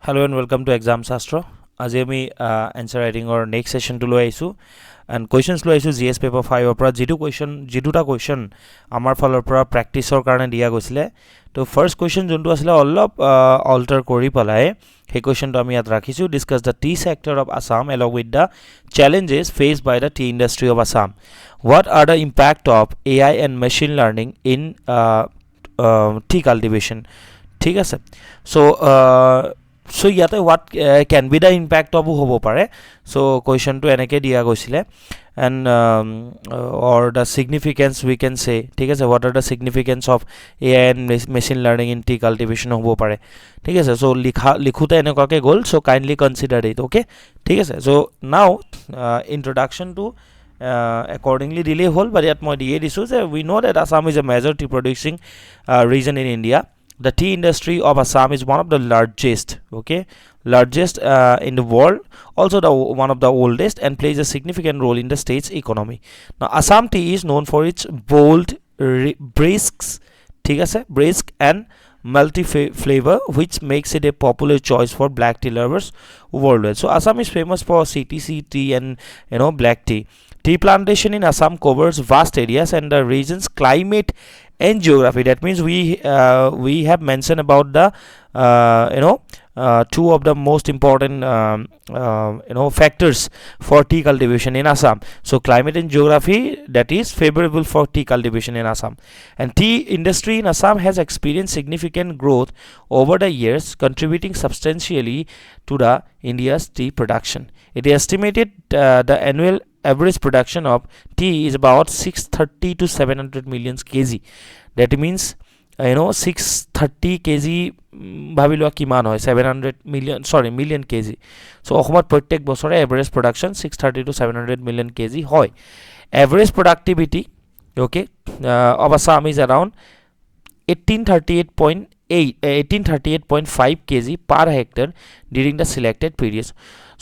Hello and welcome to Exam Shastra. আজি আমি answer writing or next session to লৈ আহিছো and questions লৈ আহিছো GS paper 5 পৰা যেটোটা question আমাৰ ফালৰ পৰা প্ৰেক্টিছৰ কাৰণে দিয়া গৈছিলে তো ফাৰ্স্ট question যোনটো আছিল অলপ alter কৰি পেলাই সেই questionটো আমি ইয়াত ৰাখিছো discuss the tea sector of Assam along with the challenges faced by the tea industry of Assam. What are the impact of AI and machine learning in tea cultivation? ঠিক আছে so yate what can be the impact of hobo pare so question to enake dia goisile and or the significance we can say thik ase what are the significance of AI and machine learning in tea cultivation hobo pare thik ase so likhuta eneka ke gol so kindly consider it okay thik ase so now introduction to accordingly delay hole but yet moi die disu je we know that Assam is a major tea producing region in India. The tea industry of Assam is one of the largest in the world, also one of the oldest, and plays a significant role in the state's economy. Now Assam tea is known for its bold, brisk and multi flavor, which makes it a popular choice for black tea lovers worldwide. So Assam is famous for CTC tea and black tea. Tea plantation in Assam covers vast areas and the region's climate and geography. That means we have mentioned about the two of the most important factors for tea cultivation in Assam. So climate and geography that is favorable for tea cultivation in Assam, and tea industry in Assam has experienced significant growth over the years, contributing substantially to the India's tea production. It is estimated the annual average production of tea is about 630 to 700 million kg. That means 630 kg ভাবিলো কিমান হয় 700 million kg. so অসমত প্ৰত্যেক বছৰে average production 630 to 700 million kg হয়. average productivity okay of Assam is around 1838.5 kg per hectare during the selected periods.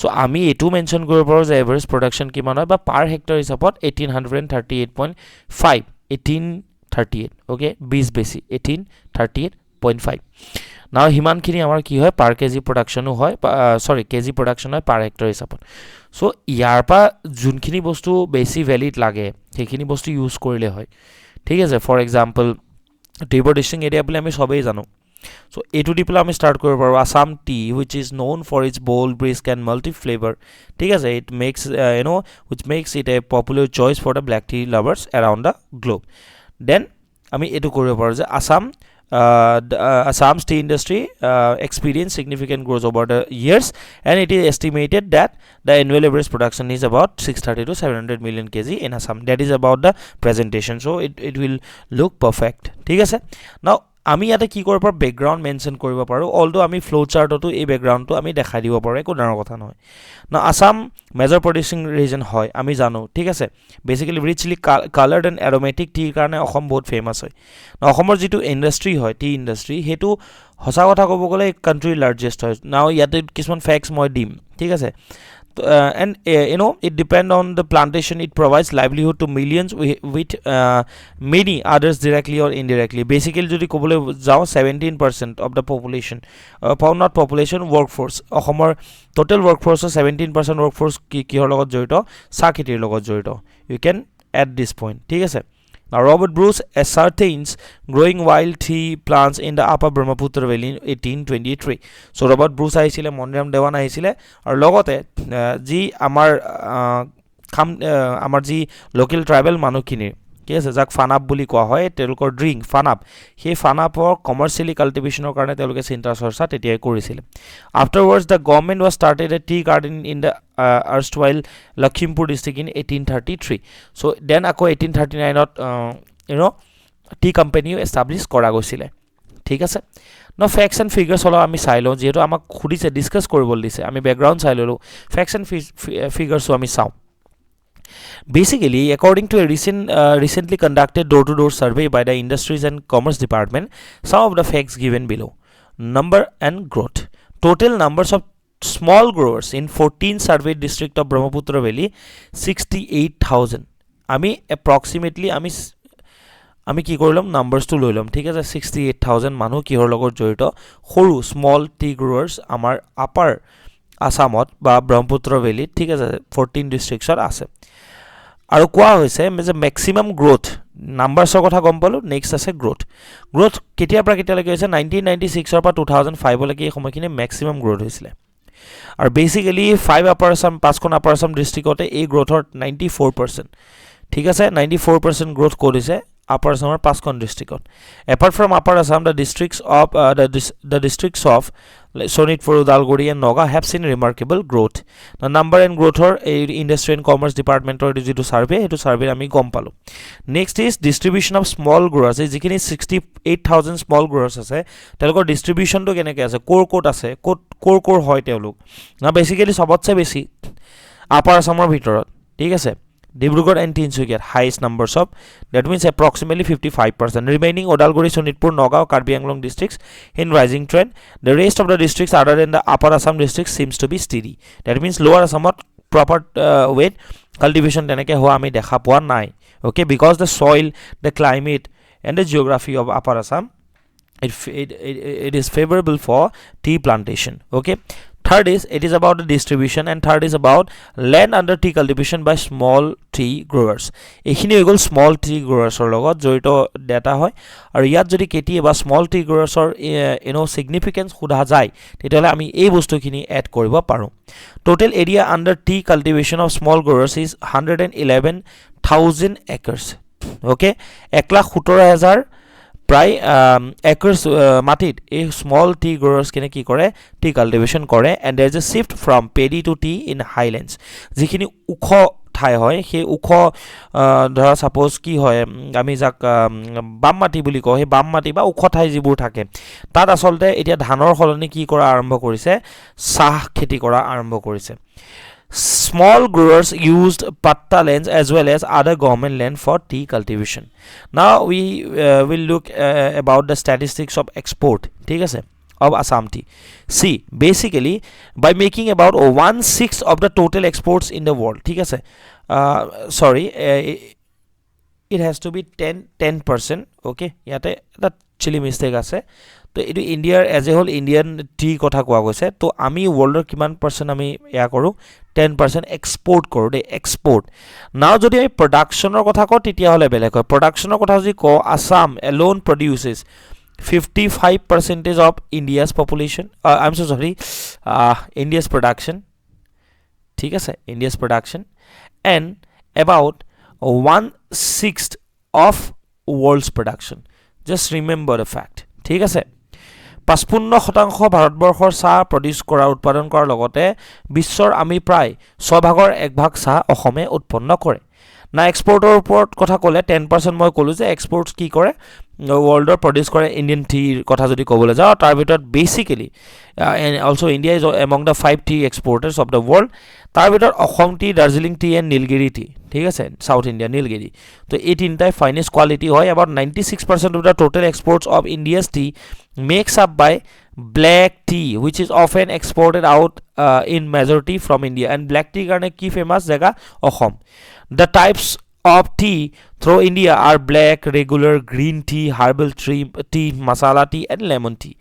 so আমি এটো mention কৰিব পাৰো যে এভাৰেজ প্ৰডাকশন কিমান হয় বা পাৰ হেক্টৰ হিচাপত 1838 okay 20 বেছি 1838.5 নাও হিমানখিনি আমাৰ কি হয় পাৰ কেজি প্ৰডাকশনো হয় কেজি প্ৰডাকশন হয় পাৰ হেক্টৰ হিচাপত. so ইয়াৰ পা যোনখিনি বস্তু বেছি ভ্যালিড লাগে সেইখিনি বস্তু ইউজ কৰিলে হয় ঠিক আছে. ফৰ এক্সাম্পল টি প্ৰডিউসিং এৰিয়া বুলি আমি সবেই জানো. so এটো দি পেলা আমি স্টাৰ্ট কৰিব পাৰো Assam tea which is known for its bold, brisk and multi flavor. ঠিক আছে it makes which makes it a popular choice for the black tea lovers around the globe. then আমি এটো কৰিব পাৰো যে Assam's tea industry experienced significant growth over the years, and it is estimated that the annual average production is about 630 to 700 million kg in Assam. That is about the presentation, so it will look perfect. ঠিক আছে. now আমি ইয়াতে কি কৰিব পাৰো background mention কৰিব পাৰো although আমি ফ্লো চাৰ্টটো এই ব্যাকগ্ৰাউন্ডটো আমি দেখাই দিব পাৰো একো ডাঙৰ কথা নহয়. না আসাম মেজৰ প্ৰডিউসিং ৰিজন হয় আমি জানো ঠিক আছে. বেসিক্যালি ৰিচলি কালাৰ্ড এন্ড অ্যাৰোমেটিক টি কাৰণে অসম বহুত ফেমাস হয়. না অসমৰ যেটো ইন্ডাস্ট্ৰি হয় টি ইন্ডাস্ট্ৰি হেতু হসা কথা ক'ব গলে কান্ট্ৰি লাৰ্জেষ্ট হয়. নাও ইয়াতে কিছুমান ফ্যাক্টস মই দিম ঠিক আছে. and it depend on the plantation. It provides livelihood to millions with many others directly or indirectly. Basically jodi kobole jao 17% of the population not population workforce ohomor total workforce 17% workforce kihor logot joito sakhitir logot joito. you can add this point ঠিক আছে. Now Robert Bruce ascertains growing wild tea plants in the upper Brahmaputra valley in 1823. so Robert Bruce আইছিলে Monoram Dewan আইছিলে আৰু লগতে G আমাৰ G local tribal মানুহখিনি ঠিক আছে যাক ফানাপ বুলি কোৱা হয় তেওঁলোকৰ ড্ৰিংক ফানাপ সেই ফানাপৰ কমাৰ্চিয়ালি কাল্টিভেশনৰ কাৰণে তেওঁলোকে চিন্তা চৰ্চা তেতিয়া কৰিছিল. afterwards the government was started a tea garden in the erstwhile Lakhimpur district in 1833. so then আকৌ 1839 ত টি কোম্পানীও এস্টাবলিশ কৰা গৈছিলে ঠিক আছে. no facts and figures হলো আমি চাই লওঁ যেহেতু আমাক খুদিছে ডিসকাস কৰিবলৈ দিছে আমি ব্যাকগ্ৰাউন্ড চাই ললো facts and figures আমি চাও. Basically, according to a recently conducted door-to-door survey by the Industries and Commerce Department, some of the facts given below. Number and growth. Total numbers of small growers in 14 surveyed district of Brahmaputra Valley 68,000. Ami approximately আমি কি কৰিলাম নাম্বাৰসটো লৈ লম ঠিক আছে 68000 মানুহ কিহৰ লগত জড়িত সৰু স্মল টি গ্ৰোৱাৰ্ছ আমাৰ আপাৰ আসামত বা ব্ৰহ্মপুত্ৰ ভেলীত ঠিক আছে 14 ডিস্ট্ৰিক্টছত আছে আৰু কোৱা হৈছে যে ম্যাক্সিমাম গ্ৰোথ নাম্বাৰসৰ কথা গম পালো নেক্সট আছে গ্ৰোথ কেতিয়াৰ পৰা কেতিয়ালৈকে হৈছে 1996 ৰ পৰা 2005 লৈকে এই সময়খিনি ম্যাক্সিমাম গ্ৰোথ হৈছিল আৰু বেসিক্যালি 5 আপাৰ আসাম 5খন আপাৰ আসাম ডিস্ট্ৰিক্টতে এই গ্ৰোথৰ 94% ঠিক আছে 94% গ্ৰোথ কৰিছে Upper Assam or Paskon district. Apart from Upper Assam, the districts of Sonitpur, Udalguri and Noga have seen remarkable growth. The number and growth or Industry and Commerce Department or to survey ami gompalo. Next is distribution of small growers. Is 68,000 small growers ase. Telko distribution to keneke ase core ase core hoy telok. Now basically sobotse beshi Upper Assam or bhitorot. Thik ase. Dibrugarh and Tinsukia highest numbers of that means approximately 55%. Remaining Odalguri, Sonitpur, Nagaon, Karbi Anglong districts in rising trend. The rest of the districts other than the Upper Assam districts seems to be steady. That means Lower Assam proper weight cultivation teneke hoa ami dekha poa nai. Okay, because the soil, the climate, and the geography of Upper Assam it is favorable for tea plantation. Okay. Third is it is about the distribution and third is about land under tea cultivation by small tea growers. Ekhini egol small tea growers or logot joito data hoy aru yat jodi keti ba small tea growers or significance khudha jai tetole ami ei bostu khini add koribo paru. Total area under tea cultivation of small growers is 111,000 acres. Okay, 1,17,000 প্ৰায় acres মাটিত এই small tea growers কেনে কি কৰে tea cultivation কৰে and there is a shift from paddy to tea in highlands যিখিনি উখ ঠাই হয় সেই উখ ধৰা সাপোজ কি হয় আমি যাক বাম মাটি বুলি কওঁ সেই বাম মাটি বা উখ ঠাই যিবোৰ থাকে তাত আসলতে এতিয়া ধানৰ খলনি কি কৰা আৰম্ভ কৰিছে চাহ খেতি কৰা আৰম্ভ কৰিছে Small growers used patta lands as well as other government land for tea cultivation. Now we will look about the statistics of export. ठीक है of Assam tea. See, basically by making about 1/6 of the total exports in the world. ठीक है sorry, it has to be 10%. Okay, याते that chili mistake আছে তো এটো ইন্ডিয়াৰ as a whole Indian টি কথা কোৱা গৈছে তো আমি ওয়াৰ্ল্ডৰ কিমান পাৰ্সেন্ট আমি ইয়া কৰো 10% এক্সপোৰ্ট কৰো দে এক্সপোৰ্ট নাও যদি আমি প্ৰডাকশনৰ কথা কওঁ তেতিয়া হলে বেলেগ হয় প্ৰডাকশনৰ কথা যদি কওঁ Assam alone produces 55% of India's population I'm so sorry India's production ঠিক আছে India's production and about 1/6 of world's production just remember the fact ঠিক আছে 55% ভাৰতবৰ্ষৰ চাহ প্ৰডিউস কৰা উৎপাদন কৰাৰ লগতে বিশ্বৰ আমি প্ৰায় 6/1 চাহ অসমে উৎপন্ন কৰে না এক্সপোৰ্টৰ ওপৰত কথা ক'লে 10% মই ক'লো যে এক্সপোৰ্টস কি কৰে ওয়াৰ্ল্ডৰ প্ৰডিউস কৰে ইন্ডিয়ান টিৰ কথা যদি ক'বলৈ যাওঁ তাৰ ভিতৰত basically and also India is among the 5 tea exporters of the world তাৰ ভিতৰত Assam T Darjeeling T and Nilgiri T ঠিক আছে সাউথ ইন্ডিয়া নীলগিৰি তো এই তিনটাই ফাইনেস্ট কোয়ালিটি হয় about 96% of the total exports of India's tea makes up by black tea which is often exported out in majority from India and black tea karone ki famous jaga Assam the types of tea through India are black regular green tea herbal tea masala tea and lemon tea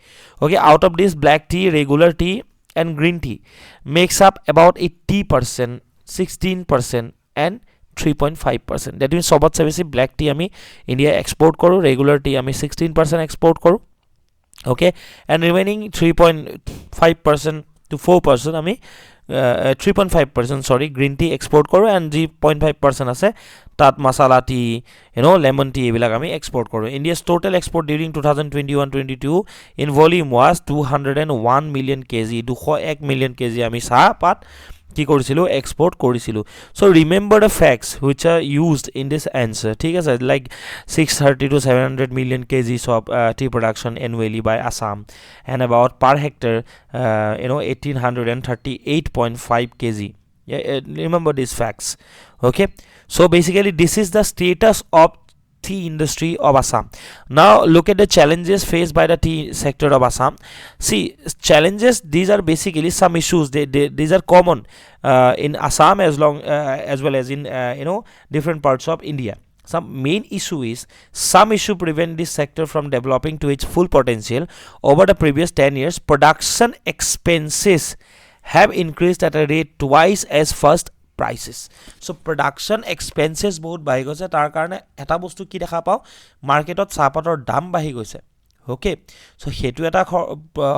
okay out of this black tea regular tea and green tea makes up about 80% 16% and 3.5% that means sobat se beshi black tea ami India export koru regular tea ami 16% export koru okay and remaining 3.5% to 4% ami 3.5% sorry green tea export koru and 0.5% ase tat masala tea lemon tea ebilak ami export koru India's total export during 2021-22 in volume was 201 million kg 201 million kg ami sa pat কি কৰিছিল export কৰিছিল so remember the facts which are used in this answer ঠিক আছে like 630 to 700 million kgs of tea production annually by Assam and about per hectare 1838.5 kg yeah, remember these facts okay so basically this is the status of tea industry of Assam. Now look at the challenges faced by the tea sector of Assam. See challenges these are basically some issues these are common in Assam as well as in different parts of India. some main issue is some issue prevent this sector from developing to its full potential. Over the previous 10 years, production expenses have increased at a rate twice as fast prices. So production expenses বহুত বাঢ়ি গৈছে, তাৰ কাৰণে এটা বস্তু কি দেখা পাওঁ, মাৰ্কেটত চাহপাতৰ দাম বাঢ়ি গৈছে। Okay, so hetu eta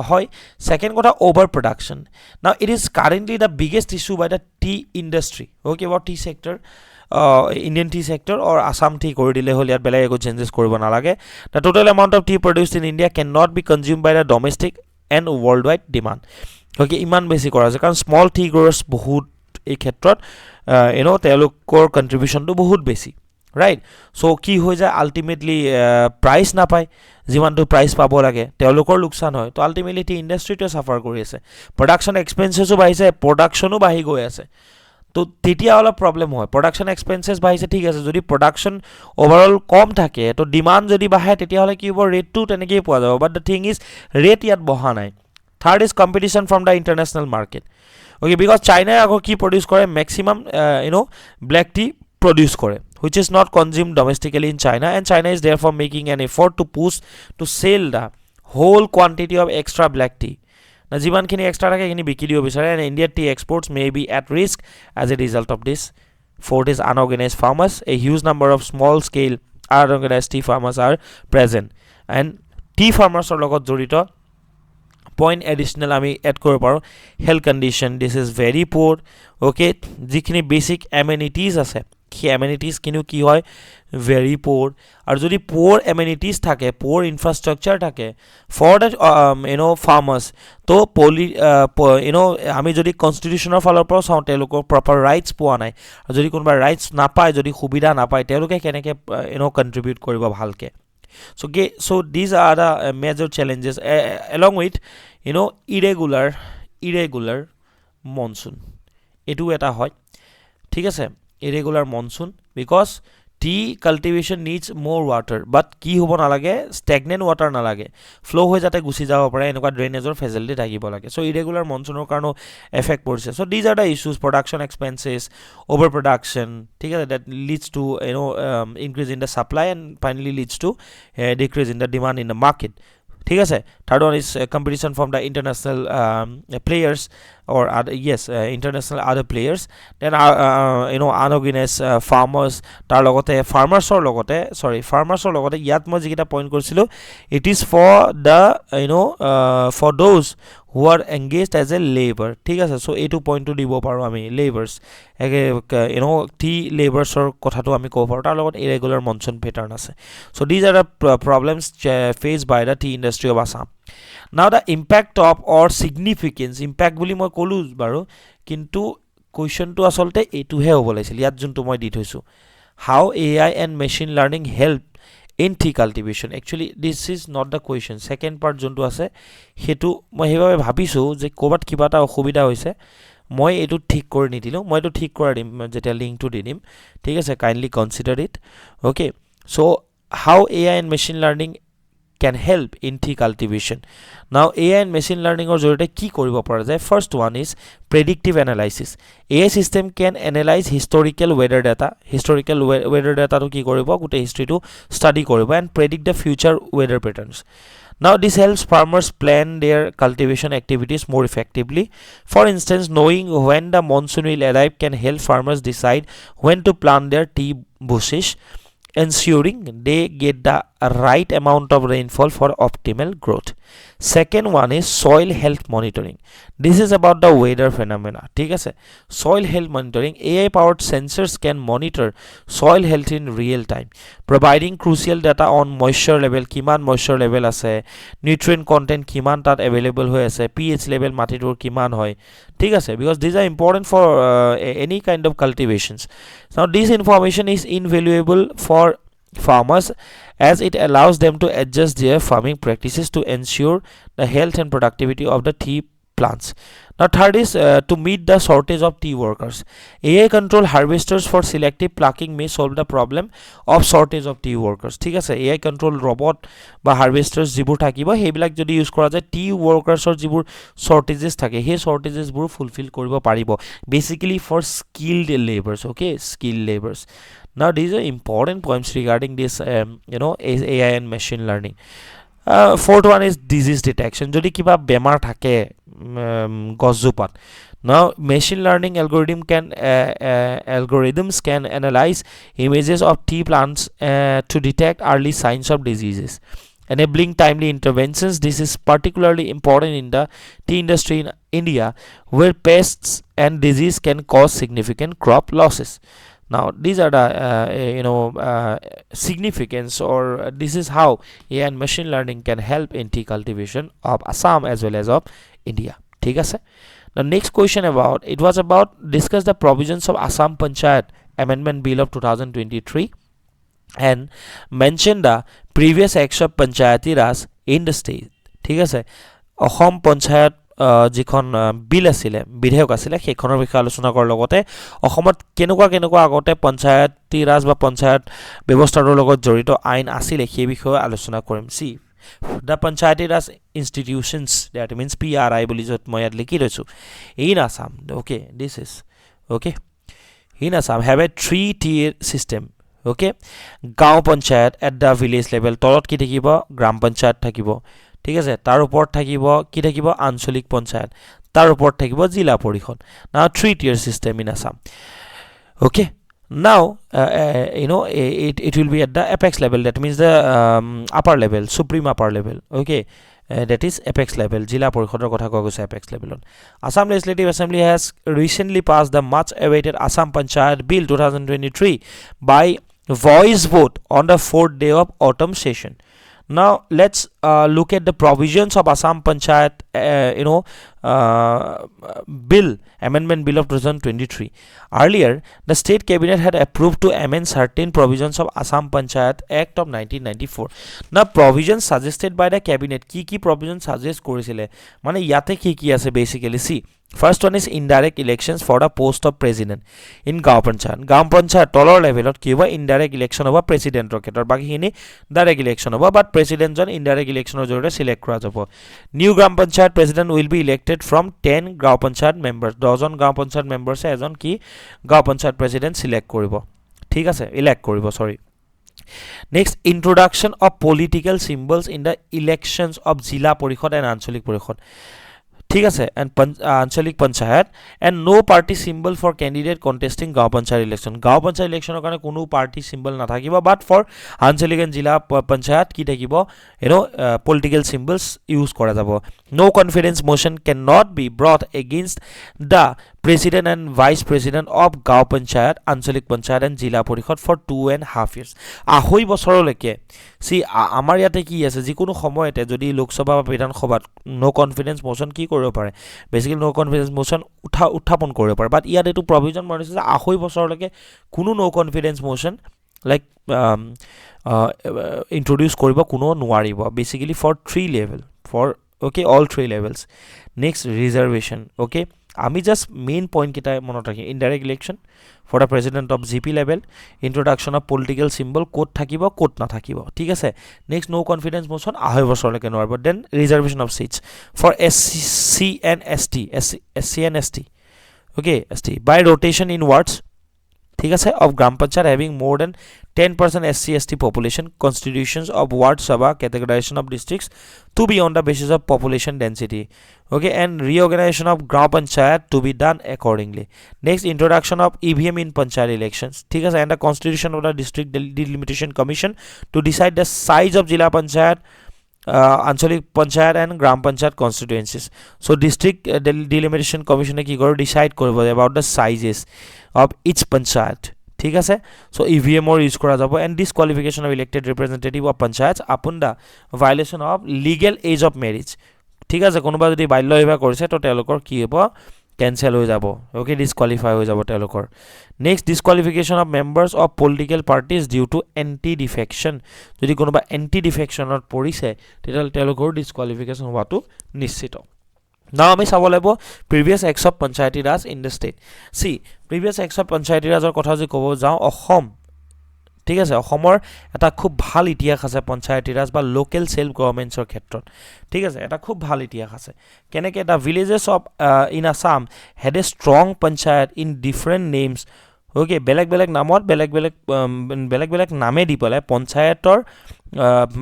hoy. Second kotha, overproduction. Now it is currently the biggest issue by the tea industry. Okay, about tea sector, Indian tea sector or Assam tea kori dile hol yat belag eko changes koribo nalage. The total amount of tea produced in India cannot be consumed by the domestic and worldwide demand. Okay, iman besi kora ase karon small tea growers bahut ei khetrot telokor contribution to bahut besi, right? So ki hoi jay ultimately price na pai jimantu price pabo lage telokor luksan hoy, to ultimately tea industry to suffer kori ase, production expenses o bahise, production o bahi goi ase, to tetia ola problem hoy, production expenses bahise thik ase, jodi production overall kom thake to demand jodi bahe tetia hole ki hobo, rate to teneke poa jabo, but the thing is rate yat boha nai. Third is competition from the international market. Okay, because China ago ki produce kore maximum black tea produce kore, which is not consumed domestically in China, and China is therefore making an effort to push to sell the whole quantity of extra black tea. Now jiman khini extra thake khini biki dibo bisare, and Indian tea exports may be at risk as a result of this. Fourth is unorganized farmers. A huge number of small scale unorganized tea farmers are present, and tea farmers are logot jorito point additional ami add koribo paro, health condition, this is very poor. Okay, jikhini basic amenities ase ki amenities kinu ki hoy very poor, ar jodi poor amenities thake, poor infrastructure thake for the farmers, to ami jodi constitutional falor por sao telokor proper rights poa nai, ar jodi konba rights na pai, jodi subida na pai, teloke keneke contribute koribo bhalke. So these are the major challenges, along with irregular monsoon. Etu eta hoy, thik ase, irregular monsoon, because tea cultivation needs more water, but ki hobo na lage, stagnant water na lage, flow hoy jate gusi jabo pare, enokwa drainage or facility thakibo lage. So irregular monsoon or karno effect porche. So these are the issues: production expenses, overproduction, thik ase, that leads to increase in the supply and finally leads to decrease in the demand in the market. ঠিক আছে. Third one is competition from the international players or other, international other players. Then unorganized farmers, tar logote farmers or logote yat moi jikita point korsilu, it is for the for those who are engaged as a labor. ঠিক আছে. So এইটো পইণ্টটো দিব পাৰো আমি, laborers tea laborers or কথাটো আমি ক'ব পাৰো, তাৰ লগত irregular monsoon pattern আছে. So these are the problems faced by the tea industry of Assam. Now the impact of or significance, impact বুলি মই ক'লো বাৰু, কিন্তু কুৱেশ্যনটো আচলতে এইটোহে হ'ব লাগিছিল, ইয়াত যোনটো মই দি থৈছো, how AI and machine learning help in tea cultivation. Actually this is not the question, second part যোনটো আছে হেতু মই হেভাবে ভাবিছো যে কোবাত কিবা এটা অসুবিধা হৈছে, মই এটো ঠিক কৰি নিদিলো, মই এটো ঠিক কৰি দিম যেটা লিংকটো দি দিম, ঠিক আছে, kindly consider it. Okay, so how AI and machine learning can help in tea cultivation. Now AI and machine learning or jorite ki koribo para jay. First one is predictive analysis. AI system can analyze historical weather data to ki koribo, gote history to study koribo and predict the future weather patterns. Now this helps farmers plan their cultivation activities more effectively. For instance, knowing when the monsoon will arrive can help farmers decide when to plant their tea bushes, ensuring they get the right amount of rainfall for optimal growth. Second one is soil health monitoring. This is about the weather phenomena. ঠিক আছে, soil health monitoring. AI powered sensors can monitor soil health in real time, providing crucial data on moisture level, kiman moisture level আছে, nutrient content kiman tat available হৈ আছে, pH level মাটিটোৰ কিমান হয়, ঠিক আছে, because these are important for any kind of cultivations. Now this information is invaluable for farmers as it allows them to adjust their farming practices to ensure the health and productivity of the tea plants. Now third is to meet the shortage of tea workers. AI control harvesters for selective plucking may solve the problem of shortage of tea workers. ঠিক আছে, AI control robot বা harvesters যিবোৰ থাকিব সেইবিলাক যদি use কৰা যায়, tea workersৰ যিবোৰ shortages থাকে সেই shortages বোৰ ফুলফিল কৰিব পাৰিব, basically for skilled laborers. Okay, skilled laborers. Now these are important points regarding this AI and machine learning. Fourth one is disease detection. Jodi kiba bemar thake gosjupat, now machine learning algorithms can analyze images of tea plants to detect early signs of diseases, enabling timely interventions. This is particularly important in the tea industry in India, where pests and disease can cause significant crop losses. Now these are the significance, or this is how AI and machine learning can help in tea cultivation of Assam as well as of India. ঠিক আছে. The next question it was about discuss the provisions of Assam Panchayat Amendment Bill of 2023 and mention the previous acts of Panchayati Raj in the state. ঠিক আছে. অসম পঞ্চায়ত যিখন বিল আছিলে, বিধেয়ক আছিলে, সেইখনৰ বিষয়ে আলোচনা কৰাৰ লগতে অসমত কেনেকুৱা আগতে পঞ্চায়তী ৰাজ বা পঞ্চায়ত ব্যৱস্থাৰ লগত জড়িত আইন আছিলে সেই বিষয়ে আলোচনা কৰিম. সি the Panchayati Raj institutions, that means PRI বুলি য'ত মই ইয়াত লিখি লৈছোঁ, in Assam, okay, this is okay, in Assam have a 3-tier system. Okay, গাঁও panchayat at the village level, তলত কি থাকিব, গ্ৰাম পঞ্চায়ত থাকিব, ঠিক আছে, তাৰ ওপৰত থাকিব কি থাকিব, আঞ্চলিক পঞ্চায়ত, তাৰ ওপৰত থাকিব জিলা পৰিষদ. Now 3-tier system in Assam. Okay, now it will be at the apex level, that means the upper level, supreme upper level. Okay, that is apex level, jila porichodor kotha koa goise apex level on. Assam Legislative Assembly has recently passed the much awaited Assam Panchayat Bill 2023 by voice vote on the 4th day of autumn session. Now let's look at the provisions of Assam Panchayat Bill, Amendment Bill of 2023. Earlier, the State Cabinet had approved to amend certain provisions of Assam Panchayat Act of 1994. Now, provisions suggested by the Cabinet, ki provisions suggest korisile, mane yate ki ase basically. See, first one is indirect elections for the post of president in Gaon Panchayat. Gaon Panchayat tolor level ki hoba indirect election hoba president ro ketor, baki hini direct election hoba, but president jon indirect election or jorore select kora jabo. New Gaon Panchayat president will be elected from 10 Gaon Panchayat members. 10 Gaon Panchayat members e ejon ki Gaon Panchayat president select koribo, ঠিক আছে, elect koribo, sorry. Next, introduction of political symbols in the elections of Jila Porikhod and Ancholik Porikhod. ঠিক আছে, and আঞ্চলিক panchayat, and no party symbol for candidate contesting গাঁও panchayat election. গাঁও পঞ্চায়ত ইলেকশনৰ কাৰণে কোনো party symbol নাথাকিব, বাট ফৰ আঞ্চলিক এণ্ড জিলা পঞ্চায়ত কি থাকিব, পলিটিকেল চিম্বলছ ইউজ কৰা যাব. No confidence motion cannot be brought against the president and vice president of গাঁও পঞ্চায়ত, আঞ্চলিক পঞ্চায়ত and জিলা পৰিষদ for 2.5 years. আঢ়ৈ বছৰলৈকে. সি আমাৰ ইয়াতে কি আছে, যিকোনো সময়তে যদি লোকসভা বা বিধানসভাত নো কনফিডেন্স মোশন কি কৰিব পাৰে, বেসিক্যালি নো কনফিডেন্স মোশন উত্থাপন কৰিব পাৰে, বাট ইয়াত এইটো প্ৰভিজন মানিছে যে আঢ়ৈ বছৰলৈকে কোনো নো কনফিডেন্স মোশন লাইক ইন্ট্ৰোডিউস কৰিব কোনো নোৱাৰিব, basically for 3 level, for okay, all 3 levels. Next, reservation. Okay, আমি just main point kita monot rakhi, indirect election for the president of GP level, introduction of political symbol, code thakibo, code na thakibo, ঠিক আছে. Next, no confidence motion আঢ়ৈ বছৰলৈকে নোৱাৰিব. Then reservation of seats for SC and ST, okay, ST by rotation in wards, ঠিক আছে, of Gram Panchayat having more than 10% SC/ST population, constitutions of ward sabha categorization of districts to be on the basis of population density, okay, and reorganization of Gram Panchayat to be done accordingly. Next, introduction of EVM in Panchayat elections, ঠিক আছে, and the constitution of the district delimitation commission to decide the size of Jila Panchayat, Ancholik Panchayat and Gram Panchayat constituencies. So district delimitation commission ki kore decide koribo about the sizes of each panchayat, ঠিক আছে. So EVM or use kora jabo, and disqualification of elected representative of panchayats upon the violation of legal age of marriage, ঠিক আছে, কোনোবা যদি বাল্য বিবাহ কৰিছে তো তেওঁলোকৰ কি হ'ব, cancel হৈ যাব, okay, disqualify হৈ যাব তেওঁলোকৰ. Next, disqualification of members of political parties due to anti defection, যদি কোনোবা anti defection ত পৰিছে তেতিয়া তেওঁলোকৰ disqualification হোৱাটো নিশ্চিত. Now আমি চাব লাগিব previous acts of Panchayati Raj in the state. See, previous acts of Panchayati Rajৰ কথা যদি ক'ব যাওঁ, অসম, ঠিক আছে, অসমৰ এটা খুব ভাল ইতিহাস আছে পঞ্চায়তী ৰাজ বা লোকেল সেল্ফ গভৰ্নমেন্টছৰ ক্ষেত্ৰত, ঠিক আছে, এটা খুব ভাল ইতিহাস আছে. কেনেকৈ the villages of in Assam head A strong panchayat in different names, okay বেলেগ বেলেগ নামত বেলেগ বেলেগ নামে দি পেলাই পঞ্চায়তৰ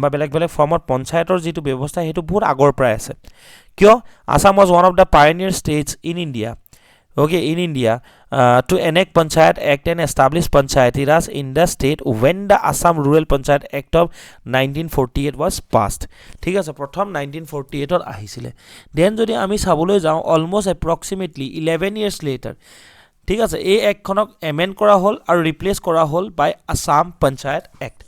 বা বেলেগ বেলেগ ফৰ্মত পঞ্চায়তৰ যিটো ব্যৱস্থা সেইটো বহুত আগৰ পৰাই আছে কিয় Assam was one of the pioneer states in India okay in India to enact Panchayat Act and establish Panchayati Raj in the state when the Assam Rural Panchayat Act of 1948 was passed ঠিক আছে প্ৰথম 1948 ত আহিছিলে then যদি আমি চাবলৈ যাওঁ almost approximately 11 years later ঠিক আছে এই একখনক এমেন্ড কৰা হ'ল আৰু ৰিপ্লেস কৰা হ'ল বাই আসাম পঞ্চায়ত এক্ট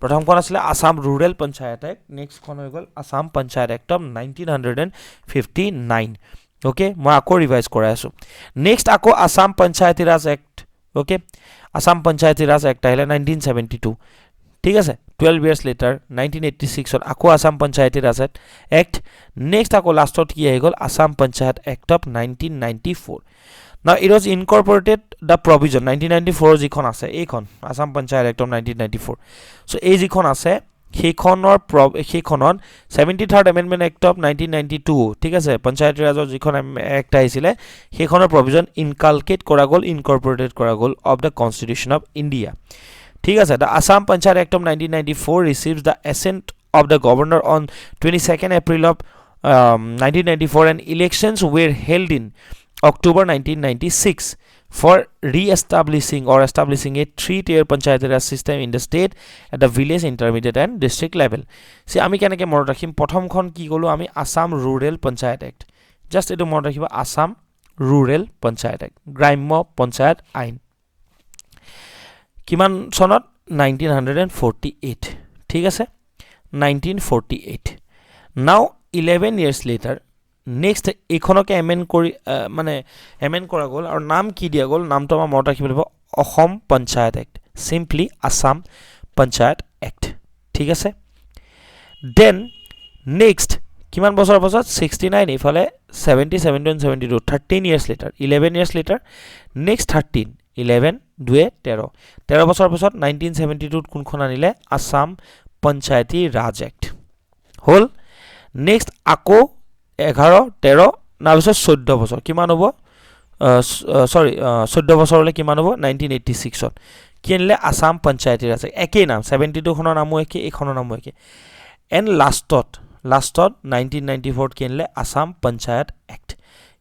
প্ৰথমখন আছিল আসাম ৰুৰেল পঞ্চায়ত এক্ট নেক্সটখন হৈ গ'ল Assam panchayat act of 1959 okay মই আকৌ ৰিভাইজ কৰাই আছো নেক্সট আকৌ আসাম পঞ্চায়তি ৰাজ এক্ট ওকে আসাম পঞ্চায়তি ৰাজ এক্ট আহিলে 1972 ঠিক আছে 12 years later 1986 ত আকৌ আসাম পঞ্চায়তি ৰাজ এক্ট নেক্সট আকৌ লাষ্টত কি আহি গ'ল Assam panchayat act of 1994 Now it was incorporated the provision 1994 যিখন আছে এইখন Assam panchayat act of 1994 so এই যিখন আছে সেইখনৰ 73rd amendment act of 1992 ঠিক আছে পঞ্চায়ত ৰাজৰ যিখন এক্ট আহিছিল সেইখনৰ provision inculcate কৰা গ'ল incorporated কৰা গ'ল of the constitution of India ঠিক আছে the Assam Panchayat Act of 1994 receives the assent of the governor on 22nd April of 1994 and elections were held in October 1996 for re-establishing or establishing a three-tier Panchayat Raj system in the state at the village, intermediate and district level. See, আমি কেনেকে মনত ৰাখিম প্ৰথমখন কি কলো আমি Assam rural panchayat act just এটো মনত ৰাখিবা আসাম ৰুৰেল পঞ্চায়ত এক্ট গ্ৰাম্য পঞ্চায়ত আইন কিমান সনত 1948 ঠিক আছে 1948 now 11 years later নেক্সট এইখনকে এমেন্ড কৰি মানে এমেন্ড কৰা গ'ল আৰু নাম কি দিয়া গ'ল নামটো আমাৰ মনত ৰাখিব লাগিব Assam panchayat act simply Assam panchayat act ঠিক আছে দেন নেক্সট কিমান বছৰ পাছত 69 ইফালে 70 71 72 13 years later 11 years later next 13 11 2 13 13 বছৰ পাছত 1972 কোনখন আনিলে আসাম পঞ্চায়তি ৰাজ এক্ট হল নেক্সট আকৌ 11 13 না পিছত 14 বছৰ কিমান হ'ব সৰি 14 বছৰলৈ কিমান হ'ব 1986 ত কিনলে আসাম পঞ্চায়তি ৰাজ একেই নাম 72 খনৰ নামো একে এইখনৰ নামো একে এন্ড লাষ্টত 1994 কিনলে আসাম পঞ্চায়ত এক্ট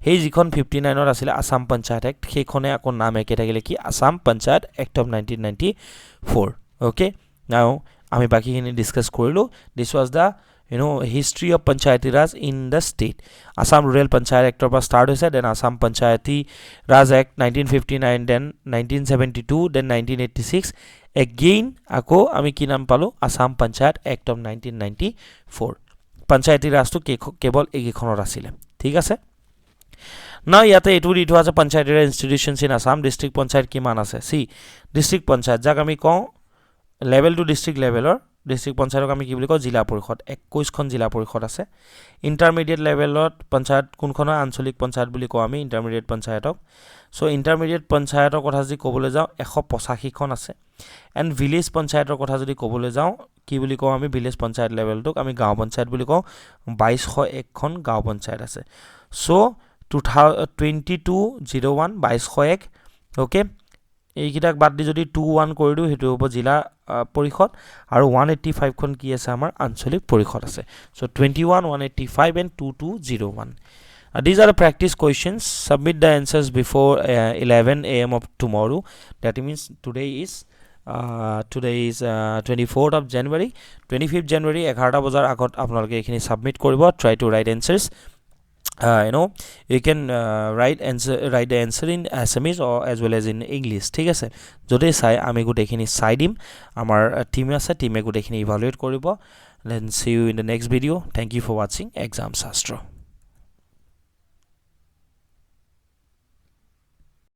হেই যিখন 59 ত আছিল আসাম পঞ্চায়ত এক্ট সেইখনে আকৌ নাম একে থাকিলে কি Assam panchayat act of 1994 okay now আমি বাকিখিনি ডিসকাস কৰিলো this was the history of Panchayati Raj in the state. Assam Rural Panchayat Act of start hoise, then Assam Panchayati Raj Act 1959, then 1972, then 1986. Again, ako ami ki naam palo Assam Panchayat Act of 1994. Panchayati Raj to kebol egikhonor asile. Thik ase? Now yate etu itu ase Panchayati Raj institutions in Assam district panchayat kiman ase. See, district panchayat jak ami kau level to district level or district পঞ্চায়তক আমি কি বুলি কওঁ জিলা পৰিষদ 21 খন জিলা পৰিষদ আছে ইন্টাৰমিডিয়েট লেভেলত পঞ্চায়ত কোনখন আঞ্চলিক পঞ্চায়ত বুলি কওঁ আমি ইন্টাৰমিডিয়েট পঞ্চায়তক সো ইন্টাৰমিডিয়েট পঞ্চায়তৰ কথা যদি ক'বলৈ যাওঁ 185 খন আছে এন্ড ভিলেজ পঞ্চায়তৰ কথা যদি ক'বলৈ যাওঁ কি বুলি কওঁ আমি ভিলেজ পঞ্চায়ত লেভেলটোক আমি গাঁও পঞ্চায়ত বুলি কওঁ 2201 খন গাঁও পঞ্চায়ত আছে সো 2201 2201 ওকে এইকিটাক বাদ দি যদি 21 কৰি দিও হেতু হ'ব জিলা পৰিষদ আৰু 185 খন কি আছে আমাৰ আঞ্চলিক পৰিষদ আছে so 21 185 and 2201 these are the practice questions submit the answers before 11 am of tomorrow that means today is 24th of January 25th January 11 বজাৰ আগত আপোনালোকে এখিনি সাবমিট কৰিব try to write answers you can write the answer in Assamese or as well as in English ঠিক আছে যদি চাই আমি গুটেখিনি চাই দিম আমাৰ টিম আছে টিমে গুটেখিনি ইভালুয়েট কৰিব then see you in the next video thank you for watching exam Shastra